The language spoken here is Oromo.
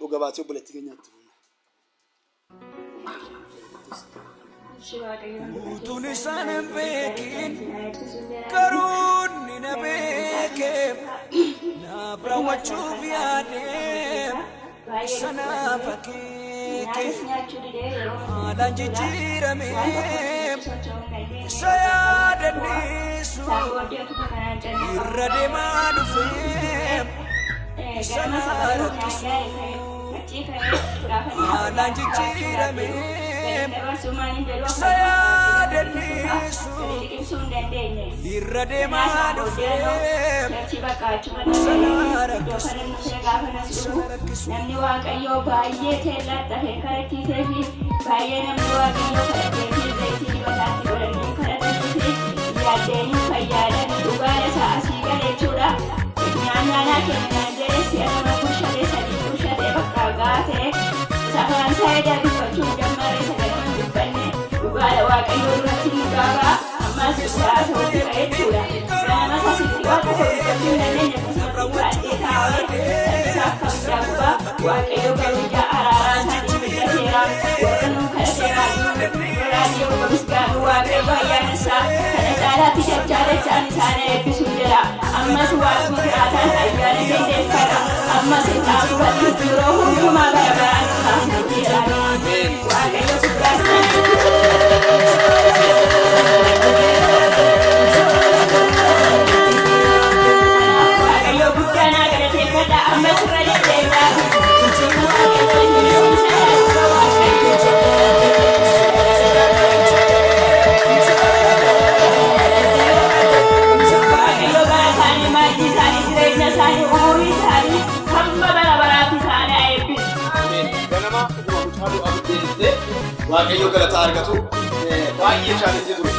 dhuga baatee obboleettii keenyaatti. Tuni sanan beekin garuni na beeke na brawachuuf yaadem sana fakkeeke haalaan jijjiirame isa yaadaniisu irra deemaa dhufee sana rakkisu haalaan jijjiirame saya denisu irra deemaa dhufee namni waaqayyoo baay'ee teellaadhafe kadhachiisee fi baay'ee namni waaqayyoo kadhatee fi zayitii dibataatti godhanii kadhatanii fi yaaddeenii fayyaadan dhugaa isaa asii galeechuudha nyaanyaanaa kennaan jedhe si'a nama kushadee sadii kushadee bakka gaatee safaan saayidaa dubbachuu dammaree sagalaman dubbanne dhugaadha waaqayyoo duratti nu gaaba ammas isaa ta'uu jira jechuudha nama sasitti waan tokko dubbachuu dandeenya akkasumas baay'ee taa'ee isaaf kabajaa gubaa waaqayyoo kabajaa araaraa isaanii fiddateera warra nuu kadhateeraa raadiyoo gomisgaanuu waaqayyoo ayyaana isaa kana caalaatti jajjaadachaan isaanii eebbisuu jira ammas waaqni jiraataan ayyaana kenneeffata ammas isaaf badhuuf yeroo hundumaa bara baraan isaaf jijjiirame waaqayyo guddaa waaqayyo guddaa naa galateeffadha ammas irra deddeebi'aa waaqayyo galata argatu baay'ee chaalenjii ture